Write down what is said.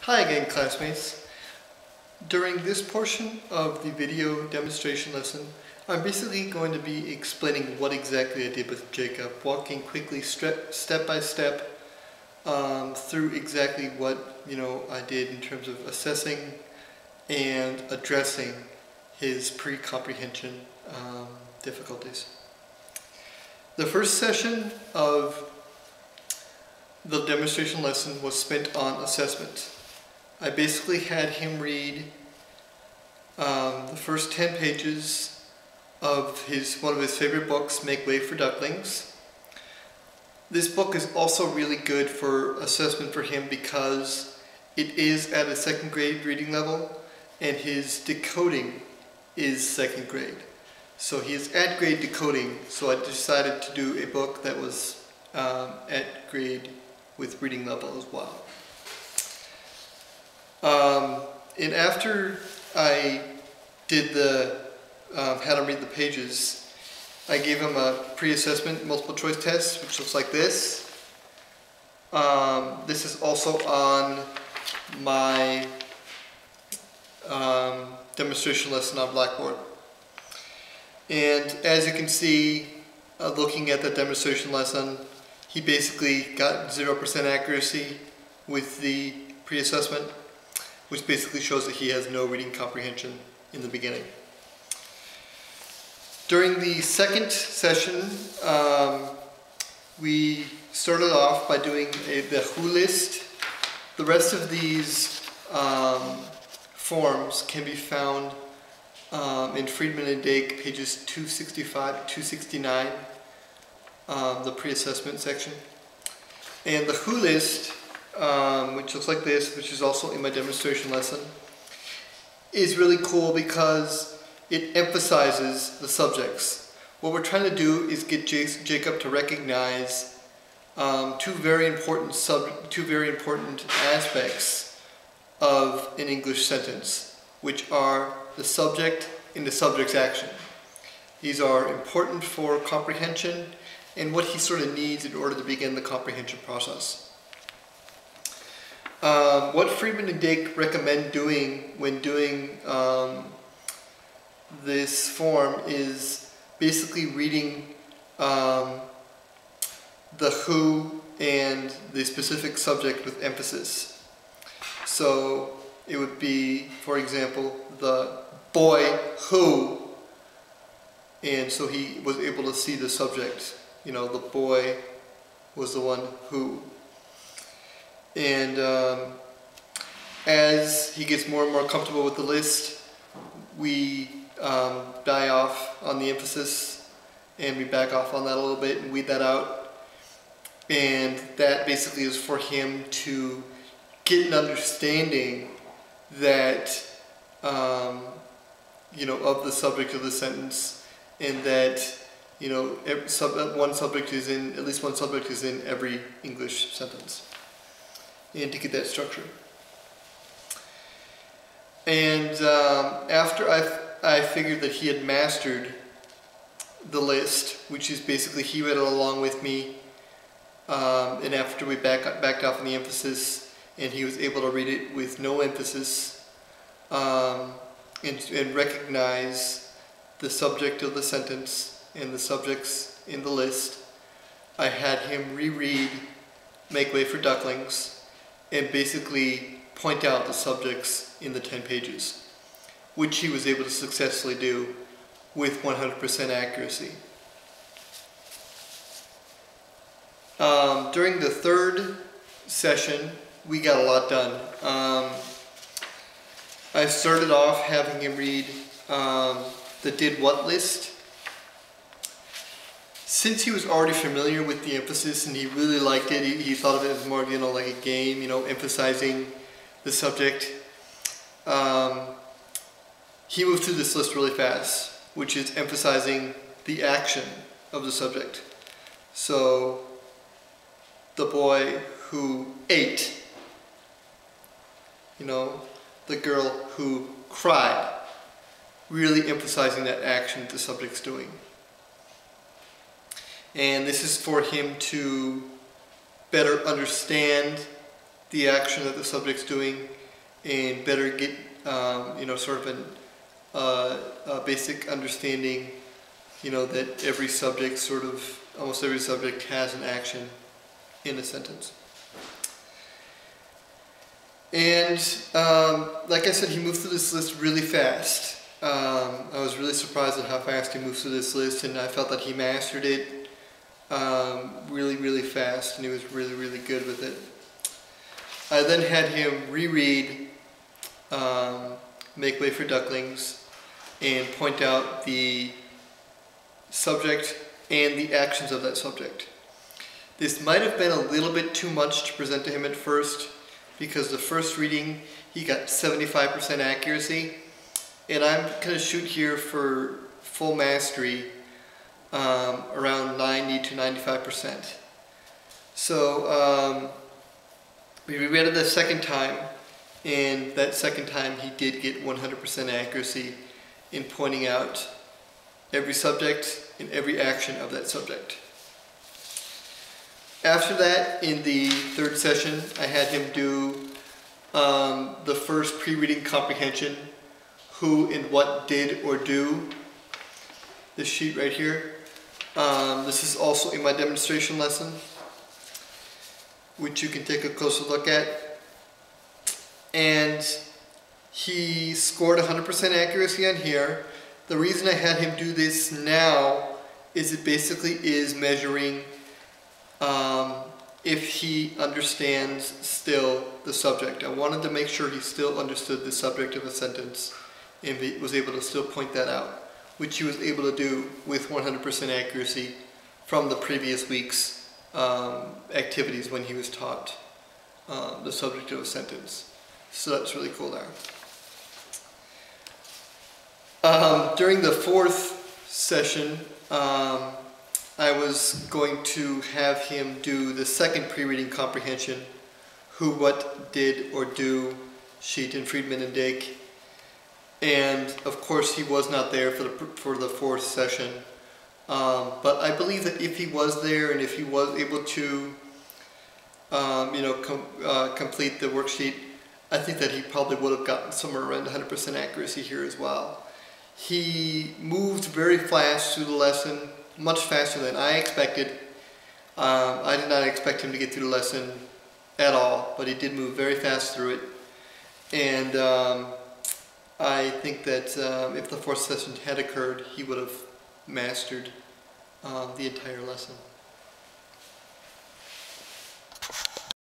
Hi again, classmates. During this portion of the video demonstration lesson, I'm basically going to be explaining what exactly I did with Jacob, walking quickly step by step through exactly what I did in terms of assessing and addressing his pre-comprehension difficulties. The first session of the demonstration lesson was spent on assessment. I basically had him read the first 10 pages of one of his favorite books, Make Way for Ducklings. This book is also really good for assessment for him because it is at a second grade reading level and his decoding is second grade. So he is at grade decoding, so I decided to do a book that was at grade with reading level as well. And after I did had him read the pages, I gave him a pre-assessment multiple choice test, which looks like this. This is also on my demonstration lesson on Blackboard. And as you can see, looking at the demonstration lesson, he basically got 0% accuracy with the pre-assessment, which basically shows that he has no reading comprehension in the beginning. During the second session, we started off by doing the who list. The rest of these forms can be found in Friedman and Dake, pages 265 to 269, the pre-assessment section. And the who list, which looks like this, which is also in my demonstration lesson, is really cool because it emphasizes the subjects. What we're trying to do is get Jacob to recognize two very important aspects of an English sentence, which are the subject and the subject's action. These are important for comprehension and what he sort of needs in order to begin the comprehension process. What Friedman and Dake recommend doing when doing this form is basically reading the who and the specific subject with emphasis. So it would be, for example, the boy who, and so he was able to see the subject. The boy was the one who. And as he gets more and more comfortable with the list, we die off on the emphasis and we back off on that a little bit and weed that out. And that basically is for him to get an understanding that, of the subject of the sentence, and that, at least one subject is in every English sentence, and to get that structure. And after I figured that he had mastered the list, which is basically he read it along with me, and after we backed off on the emphasis, and he was able to read it with no emphasis, and recognize the subject of the sentence and the subjects in the list, I had him reread Make Way for Ducklings and basically point out the subjects in the 10 pages, which he was able to successfully do with 100% accuracy. During the third session, we got a lot done. I started off having him read the did what list. Since he was already familiar with the emphasis and he really liked it, he thought of it as more of, like a game, emphasizing the subject. He moved through this list really fast, which is emphasizing the action of the subject. So, the boy who ate, the girl who cried, really emphasizing that action that the subject's doing. And this is for him to better understand the action that the subject's doing and better get sort of a basic understanding, that every subject almost every subject has an action in a sentence. And like I said, he moved through this list really fast. I was really surprised at how fast he moved through this list, and I felt that he mastered it really, really fast, and he was really, really good with it. I then had him reread Make Way for Ducklings and point out the subject and the actions of that subject. This might have been a little bit too much to present to him at first, because the first reading he got 75% accuracy, and I'm going to shoot here for full mastery around 90 to 95%. So we reread it the second time, and that second time he did get 100% accuracy in pointing out every subject and every action of that subject. After that, in the third session, I had him do the first pre-reading comprehension, who and what did or do, this sheet right here. This is also in my demonstration lesson, which you can take a closer look at. And he scored 100% accuracy on here. The reason I had him do this now is it basically is measuring if he understands still the subject. I wanted to make sure he still understood the subject of a sentence and was able to still point that out, which he was able to do with 100% accuracy from the previous week's activities when he was taught the subject of a sentence. So that's really cool there. During the fourth session, I was going to have him do the second pre-reading comprehension, who, what, did, or do, sheet in Friedman and Dake. And of course he was not there for the fourth session. But I believe that if he was there and if he was able to complete the worksheet, I think that he probably would have gotten somewhere around 100% accuracy here as well. He moved very fast through the lesson, much faster than I expected. I did not expect him to get through the lesson at all, but he did move very fast through it. And I think that if the fourth session had occurred, he would have mastered the entire lesson.